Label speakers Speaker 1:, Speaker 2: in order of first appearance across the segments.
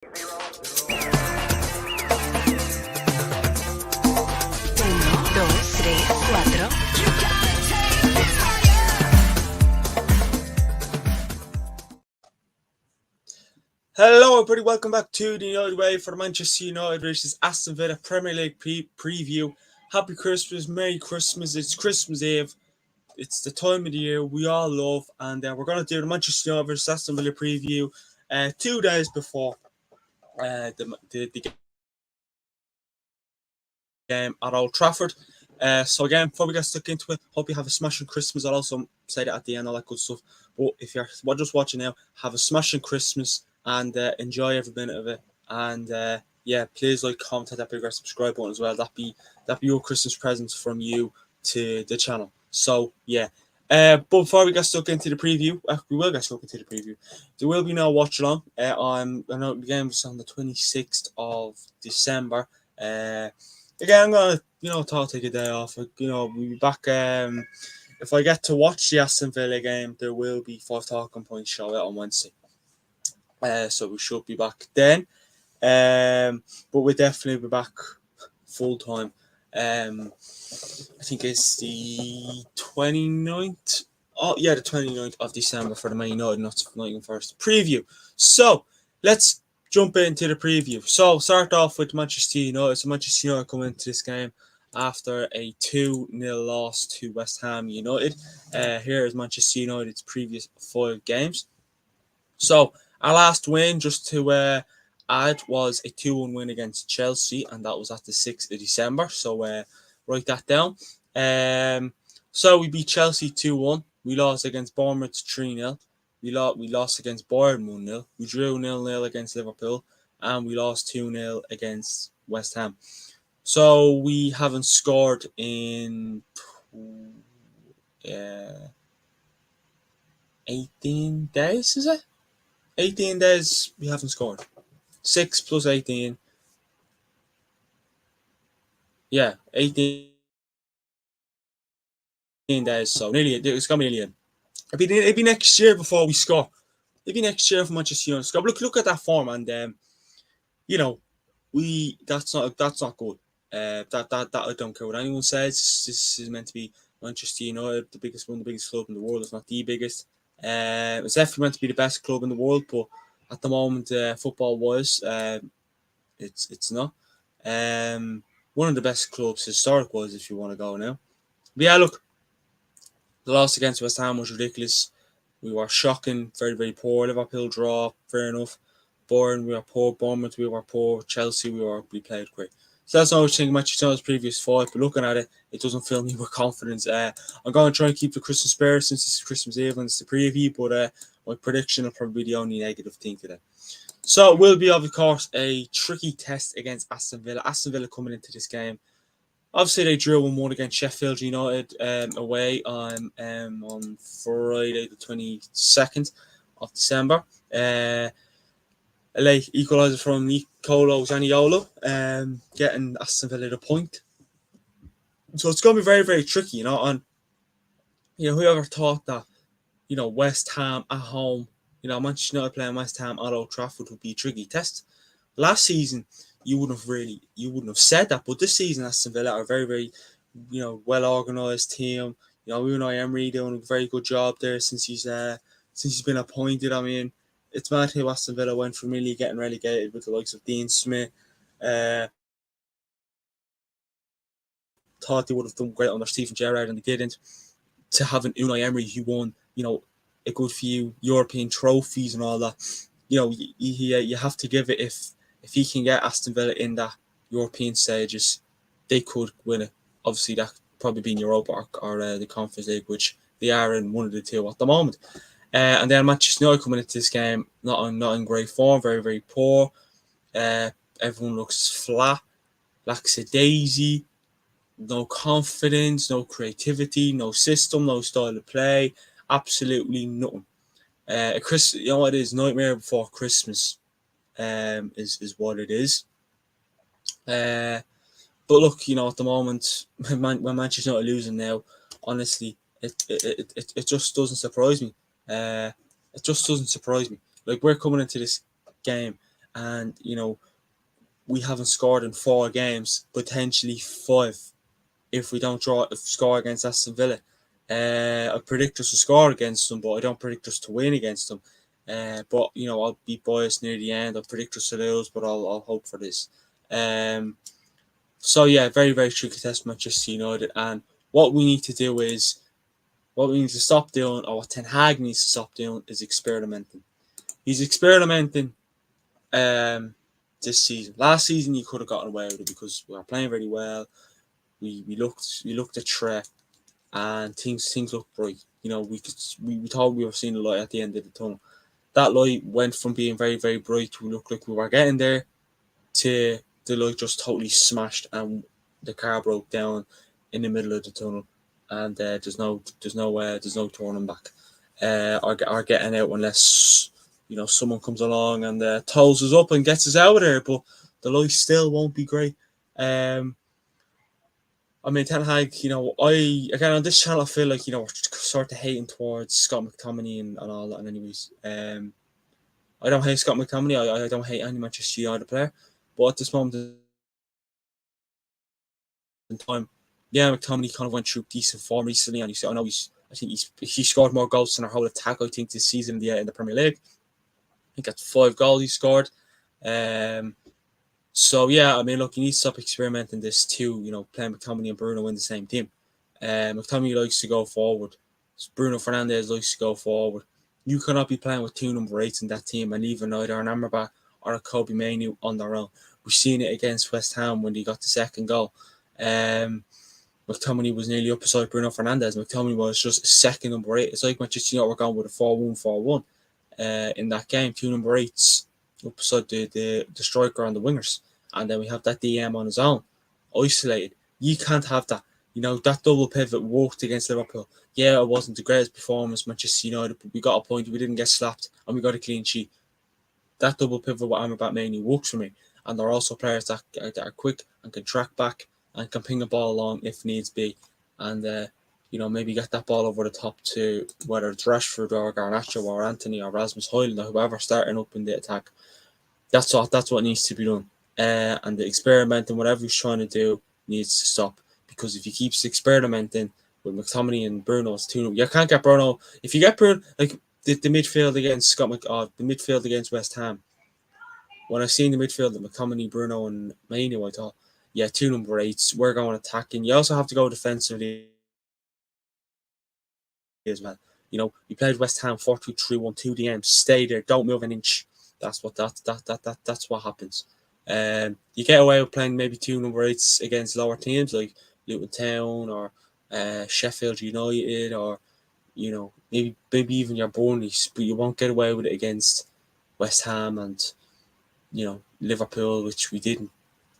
Speaker 1: Uno, dos, tres, cuatro.
Speaker 2: Hello, everybody. Welcome back to the United Way for Manchester United versus Aston Villa Premier League preview. Happy Christmas, Merry Christmas. It's Christmas Eve. It's the time of the year we all love, and we're going to do the Manchester United versus Aston Villa preview 2 days before the game at Old Trafford. So again, before we get stuck into it, hope you have a smashing Christmas. I'll also say that at the end, all that good stuff. But if you're just watching now, have a smashing Christmas and enjoy every minute of it. And yeah, please like, comment, hit that big red subscribe button as well. That'd be your Christmas present from you to the channel. So yeah. But before we get stuck into the preview, we will get stuck into the preview. There will be no watch along. I know the game is on the 26th of December. Again, I'm gonna take a day off. We'll be back. If I get to watch the Aston Villa game, there will be 5 talking points show out on Wednesday. So we should be back then. But we'll definitely be back full time. I think it's the 29th. Oh yeah, the 29th of December for the Man United, not even first preview. So let's jump into the preview. So start off with Manchester United. So Manchester United come into this game after a 2-0 loss to West Ham United. Here is Manchester United's previous 5 games. So our last win, just to add, was a 2-1 win against Chelsea, and that was at the 6th of December. So write that down. So we beat Chelsea 2-1. We lost against Bournemouth 3-0. We lost against Bayern 1-0. We drew 0-0 against Liverpool, and we lost 2-0 against West Ham. So we haven't scored in 18 days, is it? 18 days we haven't scored. 6 plus 18. Yeah, 18 days. So nearly, it's going to be nearly. It'd be next year before we score. It'd be next year for Manchester United to score. Look at that form, and that's not good. That I don't care what anyone says. This is meant to be Manchester United, one of the biggest club in the world, if not the biggest. It's definitely meant to be the best club in the world, but at the moment, football-wise, it's not. One of the best clubs historic-wise, if you want to go now. But yeah, look, the loss against West Ham was ridiculous. We were shocking, very, very poor. Liverpool draw, fair enough. Bayern, we were poor. Bournemouth, we were poor. Chelsea, we played great. So that's not what I think Manchester United's previous 5, but looking at it, it doesn't fill me with confidence. I'm going to try and keep the Christmas spirit since it's Christmas Eve and it's the preview, but my prediction will probably be the only negative thing today. So it will be, of course, a tricky test against Aston Villa. Aston Villa coming into this game. Obviously, they drew 1-1 against Sheffield United away on Friday, the 22nd of December. A late equaliser from Nicolo Zaniolo, getting Aston Villa the point. So it's going to be very, very tricky, and whoever thought that, West Ham at home, Manchester United playing West Ham at Old Trafford would be a tricky test. Last season, you wouldn't have said that, but this season Aston Villa are very, very, well organised team. Unai Emery doing a very good job there since he's been appointed. I mean, it's mad how Aston Villa went from really getting relegated with the likes of Dean Smith. Thought they would have done great under Steven Gerrard, and they didn't. To having Unai Emery, who won, a good few European trophies and all that, you have to give it. If he can get Aston Villa in that European stages, they could win it. Obviously, that probably be in Europa or the Conference League, which they are in one of the two at the moment. And then Manchester United coming into this game not in great form, very, very poor. Everyone looks flat, lackadaisy, no confidence, no creativity, no system, no style of play, absolutely nothing. It is nightmare before Christmas. Is what it is. But look, at the moment when Manchester United losing now, honestly, it just doesn't surprise me. It just doesn't surprise me. Like, we're coming into this game and we haven't scored in 4 games, potentially 5 if we don't score against Aston Villa. I predict us to score against them, but I don't predict us to win against them. But I'll be biased near the end. I'll predict us to lose, but I'll hope for this. So yeah, very very tricky test Manchester United, and what we need to do is what we need to stop doing, or what Ten Hag needs to stop doing, is experimenting. He's experimenting this season. Last season you could have gotten away with it because we were playing very well. We looked a threat, and things looked bright. We thought we were seeing the light at the end of the tunnel. That light went from being very very bright to look like we were getting there to the light just totally smashed and the car broke down in the middle of the tunnel, and there's no turning back, or getting out unless someone comes along and tows us up and gets us out of there. But the light still won't be great. I mean, Ten Hag, again on this channel I feel like we're sort of hating towards Scott McTominay and all that. And anyways, I don't hate Scott McTominay. I don't hate any Manchester United player, but at this moment in time, yeah, McTominay kind of went through decent form recently, and I think he scored more goals than our whole attack, I think, this season in the Premier League. I think that's 5 goals he scored. So yeah, I mean, look, you need to stop experimenting this too. Playing McTominay and Bruno in the same team. McTominay likes to go forward. Bruno Fernandes likes to go forward. You cannot be playing with 2 number 8s in that team and leaving either an Amrabat or a Kobe Mainoo on their own. We've seen it against West Ham when they got the second goal. McTominay was nearly up beside Bruno Fernandes. McTominay was just a second number 8. It's like Manchester United were going with a 4-1-4-1 in that game. 2 number 8s up beside the striker and the wingers. And then we have that DM on his own, isolated. You can't have that. That double pivot worked against Liverpool. Yeah, it wasn't the greatest performance, Manchester United, but we got a point. We didn't get slapped, and we got a clean sheet. That double pivot with Amrabat mainly works for me. And they're also players that are quick and can track back and can ping the ball along if needs be. And, maybe get that ball over the top to whether it's Rashford or Garnacho or Anthony or Rasmus Højlund or whoever starting up in the attack. That's what needs to be done. And the experimenting, whatever he's trying to do, needs to stop. Because if he keeps experimenting with McTominay and Bruno, it's too. You can't get Bruno. If you get Bruno, like the midfield against the midfield against West Ham. When I seen the midfield of McTominay, Bruno, and Mainoo, I thought, yeah, 2 number 8s. We're going attacking. You also have to go defensively as well. You played West Ham 4-2-3-1, 2 DMs. Stay there. Don't move an inch. That's what happens. You get away with playing maybe 2 number 8s against lower teams like Luton Town or Sheffield United, or maybe even your Burnleys, but you won't get away with it against West Ham and Liverpool, which we didn't.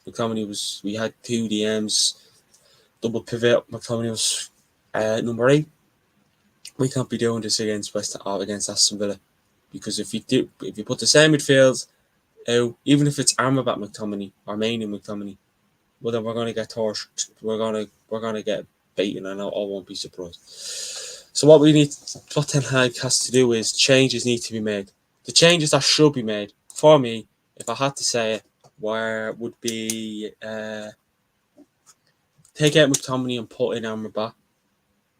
Speaker 2: We had 2 DMs, double pivot. McTominay was number 8. We can't be doing this against against Aston Villa, because if you put the same midfield out, even if it's Amrabat McTominay or Mainoo McTominay, well then we're going to get torched. We're going to get beaten, and I won't be surprised. So what Ten Hag has to do is changes need to be made. The changes that should be made for me, if I had to say it, would be take out McTominay and put in Amrabat,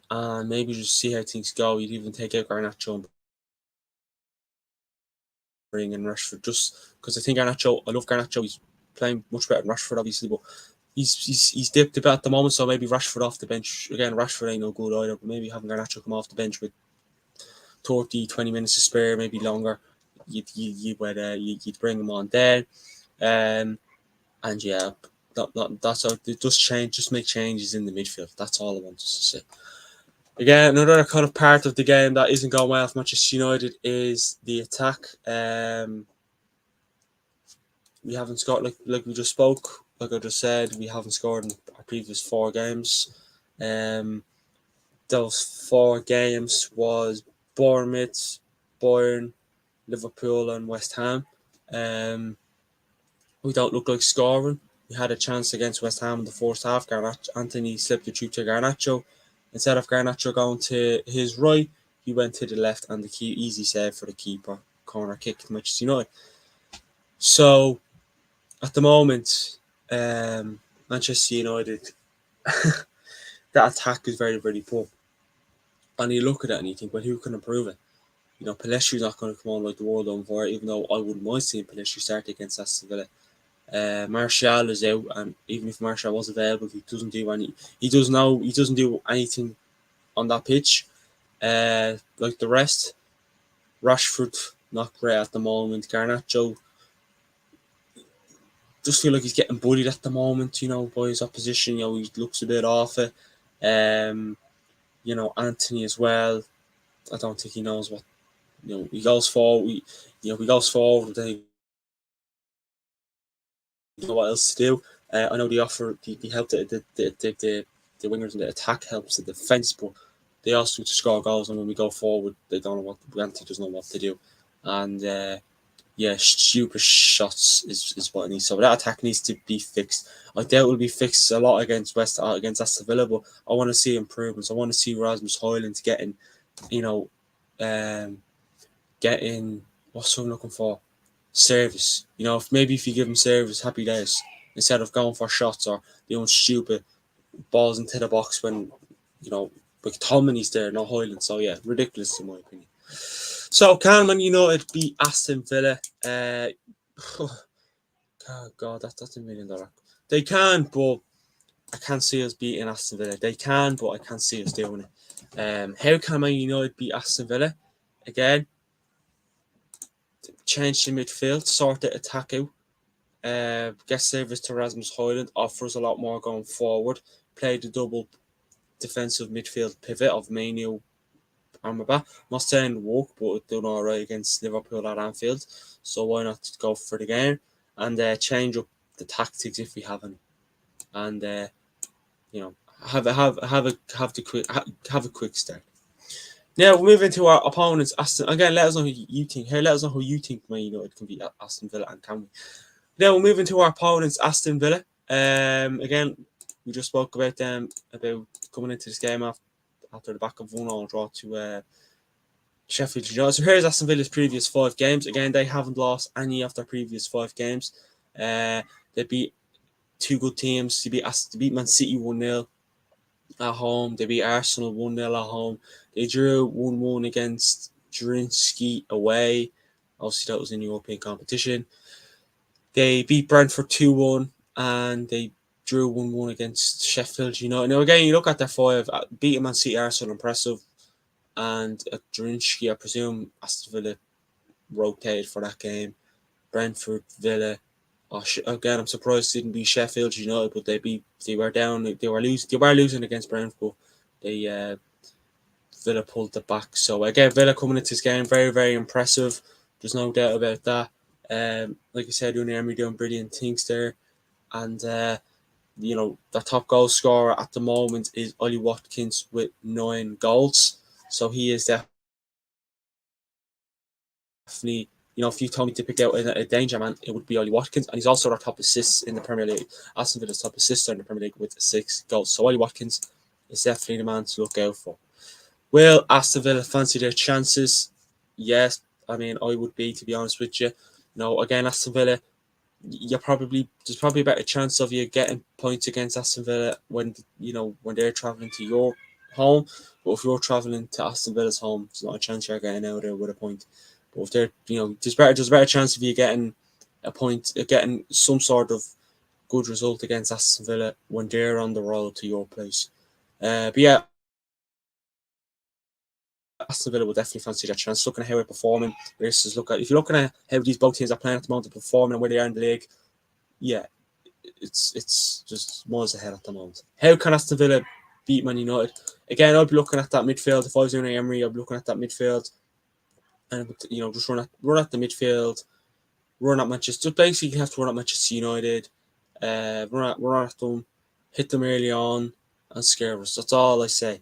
Speaker 2: and maybe just see how things go. You'd even take out Garnacho and bring in Rashford, just because I love Garnacho. He's playing much better than Rashford, obviously, but he's dipped a bit at the moment. So maybe Rashford off the bench again. Rashford ain't no good either, but maybe having Garnacho come off the bench with 30-20 minutes to spare, maybe longer, you'd bring him on then, and yeah, that's how it does change. Just make changes in the midfield. That's all I wanted to say. Again, another kind of part of the game that isn't going well for Manchester United is the attack. We haven't scored, like we just spoke, like I just said, we haven't scored in our previous 4 games. Those 4 games was Bournemouth, Bayern, Liverpool, and West Ham. We don't look like scoring. We had a chance against West Ham in the first half. Anthony slipped it through to Garnacho. Instead of Garnacho going to his right, he went to the left, and the easy save for the keeper. Corner kick to Manchester United. So at the moment, Manchester United, that attack is very, very poor. And you look at it and you think, well, who can improve it? Pellestri's not going to come on like the world on fire, even though I wouldn't mind seeing Pelestri start against Aston Villa. Martial is out, and even if Martial was available, he doesn't do anything on that pitch. Like the rest, Rashford not great at the moment. Garnacho just feel like he's getting bullied at the moment, by his opposition. He looks a bit off it. Anthony as well. I don't think he knows what. He goes forward. He goes forward. Then he know what else to do. I know they help the wingers in the attack helps the defence, but they also need to score goals. And when we go forward, they don't know what. Anthony doesn't know what to do, and stupid shots is what it needs. So that attack needs to be fixed. I doubt it will be fixed a lot against Aston Villa, but I want to see improvements. I want to see Rasmus Højlund getting what's I'm looking for, service. If you give him service, happy days. Instead of going for shots or doing stupid balls into the box when like Tolmany's there, not Højlund. So yeah, ridiculous in my opinion. So can Man United beat Aston Villa? Oh God, that's $1 million. They can, but I can't see us beating Aston Villa. They can, but I can't see us doing it. How can Man United beat Aston Villa? Again, change the midfield, sort the attack out. Get service to Rasmus Højlund, offers a lot more going forward. Play the double defensive midfield pivot of Manu Amrabat. I'm not saying work, but it's done all right against Liverpool at Anfield. So why not go for the game and change up the tactics if we have any, and have a quick start. Now we'll move into our opponents. Aston again. Let us know who you think. Let us know who you think Man United can beat Aston Villa, and can we? Now we'll move into our opponents. Aston Villa. Again, we just spoke about them about coming into this game after the back of 1-0 draw to Sheffield United. So here's Aston Villa's previous 5 games. Again, they haven't lost any of their previous 5 games. They beat 2 good teams. They beat Man City 1-0 at home. They beat Arsenal 1-0 at home. They drew 1-1 against Drinski away. Obviously, that was in European competition. They beat Brentford 2-1, and they drew 1-1 against Sheffield United. Now, again, you look at their 5, beating Man City, Arsenal, impressive. And at Drinski, I presume Aston Villa rotated for that game. Brentford, Villa. Again, I'm surprised they didn't beat Sheffield United, but they were losing against Brentford. Villa pulled it back. So again, Villa coming into this game, very, very impressive. There's no doubt about that. Like I said, Unai Emery doing brilliant things there, and the top goal scorer at the moment is Ollie Watkins with 9 goals. So he is definitely, if you told me to pick out a danger man, it would be Ollie Watkins, and he's also our top assists in the Premier League. Aston Villa's top assister in the Premier League with 6 goals. So Ollie Watkins is definitely the man to look out for. Will Aston Villa fancy their chances? Yes, I would be, to be honest with you. Again, Aston Villa, there's probably a better chance of you getting points against Aston Villa when they're travelling to your home. But if you're travelling to Aston Villa's home, there's not a chance you're getting out there with a point. But if they're, there's a better chance of you getting a point, getting some sort of good result against Aston Villa when they're on the road to your place. But yeah, Aston Villa will definitely fancy their chance. Looking at how they're performing, if you're looking at how these both teams are playing at the moment, performing and where they are in the league, yeah, it's just miles ahead at the moment. How can Aston Villa beat Man United? Again, I'll be looking at that midfield. If I was Unai Emery, I'll be looking at that midfield, and just run at the midfield, run at Manchester. Just basically, you have to run at Manchester United, run at them, hit them early on, and scare us. That's all I say.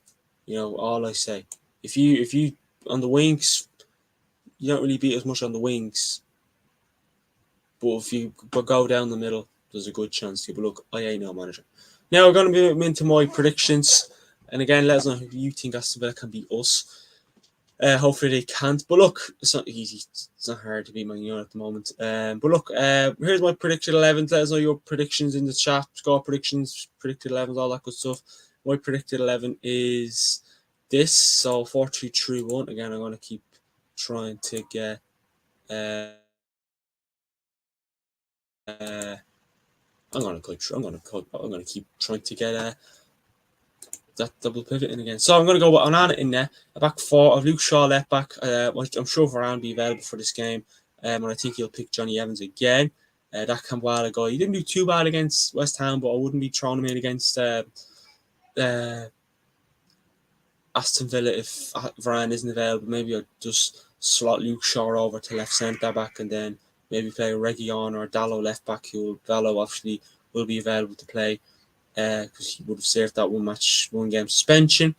Speaker 2: All I say. If you on the wings, you don't really beat as much on the wings. But if you go down the middle, there's a good chance. But look, I ain't no manager. Now we're going to move into my predictions. And again, let us know who you think Aston Villa can beat us. Hopefully they can't. But look, it's not easy. It's not hard to beat Man United at the moment. But look, here's my predicted 11. Let us know your predictions in the chat. Score predictions, predicted 11s, all that good stuff. My predicted 11 is this. So 4-2-3-1. Again, I'm going to keep trying to get... I'm going to keep trying to get... that double pivot in again. So I'm going to go with Onana in there. A back four of Luke Shaw left back. I'm sure Varane will be available for this game. And I think he'll pick Johnny Evans again. That Kambwala guy. He didn't do too bad against West Ham, but I wouldn't be throwing him in against Aston Villa if Varane isn't available. Maybe I'll just slot Luke Shaw over to left centre back and then maybe play Reguilon or Dallo left back. Dallo obviously will be available to play because he would have served that one game suspension.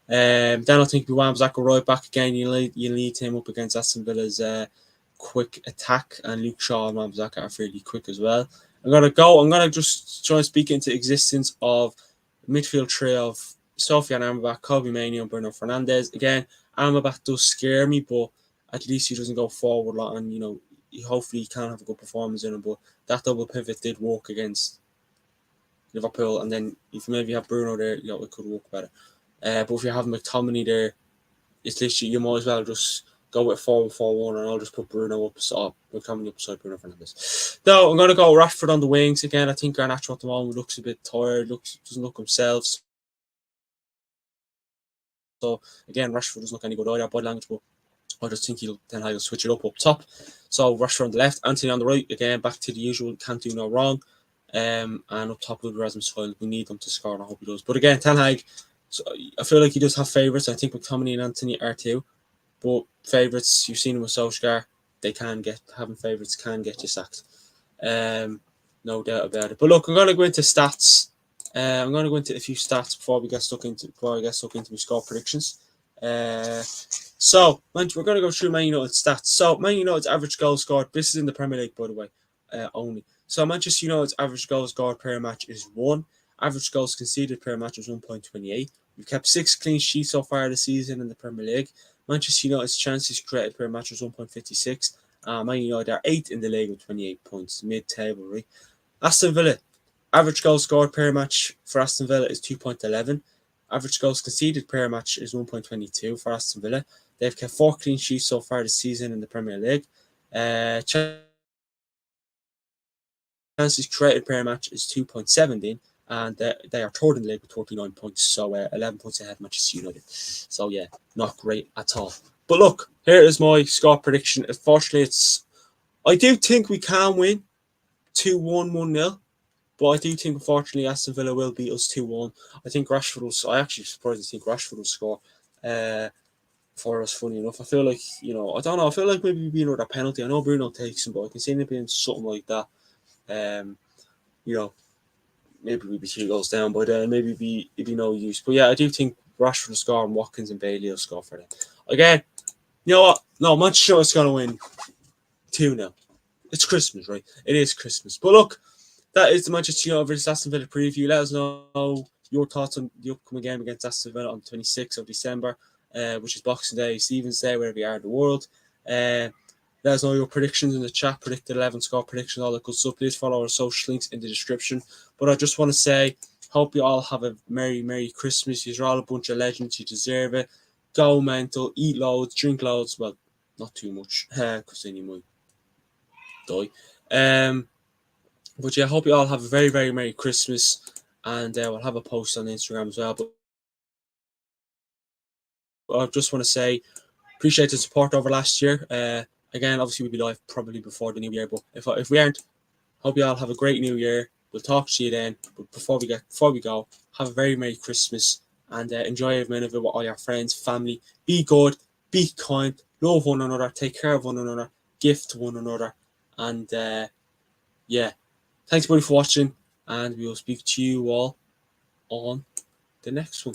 Speaker 2: Then I think we want Zach right back again. You need him up against Aston Villa's quick attack, and Luke Shaw and Wan-Bissaka are fairly quick as well. I'm gonna just try and speak into existence of midfield trio of Sofiane Amrabat, Kobe Mainoo, and Bruno Fernandes. Again, Amrabat does scare me, but at least he doesn't go forward a lot, and hopefully he can have a good performance in him. But that double pivot did work against Liverpool, and then if maybe you have Bruno there, it could work better. But if you have McTominay there, it's literally you might as well just go with 4-1-4-1, and I'll just put Bruno up, so McTominay up beside Bruno Fernandes. Now I'm gonna go Rashford on the wings again. I think Garnacho at the moment looks a bit tired, doesn't look himself. So again, Rashford doesn't look any good either body language, but I just think he'll switch it up top. So Rashford on the left, Anthony on the right. Again, back to the usual, can't do no wrong. And up top with Rasmus Højlund, we need them to score, and I hope he does. But again, Ten Hag, so I feel like he does have favourites. I think McTominay and Anthony are too. But favourites, you've seen him with Solskjaer, having favourites can get you sacked. No doubt about it. But look, I'm going to go into stats. I'm going to go into a few stats before I get stuck into my score predictions. So we're going to go through Man United's stats. So Man United's average goal scored. This is in the Premier League, by the way, only. So Manchester United's average goals scored per match is 1. Average goals conceded per match is 1.28. We've kept 6 clean sheets so far this season in the Premier League. Manchester United's chances created per match is 1.56. Man United are 8th in the league with 28 points, mid-table, right? Aston Villa, average goals scored per match for Aston Villa is 2.11. Average goals conceded per match is 1.22 for Aston Villa. They've kept 4 clean sheets so far this season in the Premier League. Chances created per match is 2.17, and they are third in the league with 39 points, so 11 points ahead of Manchester United. So yeah, not great at all. But look, here is my score prediction. Unfortunately, I do think we can win 2-1, 1-0, but I do think unfortunately Aston Villa will beat us 2-1. I think Rashford will. I actually surprised to think Rashford will score for us. Funny enough, I feel like I don't know. I feel like maybe it'd be another penalty. I know Bruno takes him, but I can see it being something like that. Maybe we'd be 2 goals down, but maybe it'd be no use. But yeah, I do think Rashford will score and Watkins and Bailey will score for them. Again, you know what? No, Manchester United's going to win 2-0. It's Christmas, right? It is Christmas. But look, that is the Manchester United versus Aston Villa preview. Let us know your thoughts on the upcoming game against Aston Villa on the 26th of December, which is Boxing Day, Stephen's Day, wherever you are in the world. Let us know your predictions in the chat, predicted 11 score predictions, all that good stuff. Please follow our social links in the description. But I just want to say, hope you all have a Merry Christmas. You're all a bunch of legends. You deserve it. Go mental, eat loads, drink loads. Well, not too much, because then you might die. But yeah, I hope you all have a very Merry Christmas. And we'll have a post on Instagram as well. But I just want to say, appreciate the support over last year. Again, obviously we'll be live probably before the new year, but if we aren't, hope you all have a great new year. We'll talk to you then. But before we go, have a very Merry Christmas and enjoy every minute of it with all your friends, family. Be good, be kind, love one another, take care of one another, gift to one another, and yeah, thanks everybody for watching, and we will speak to you all on the next one.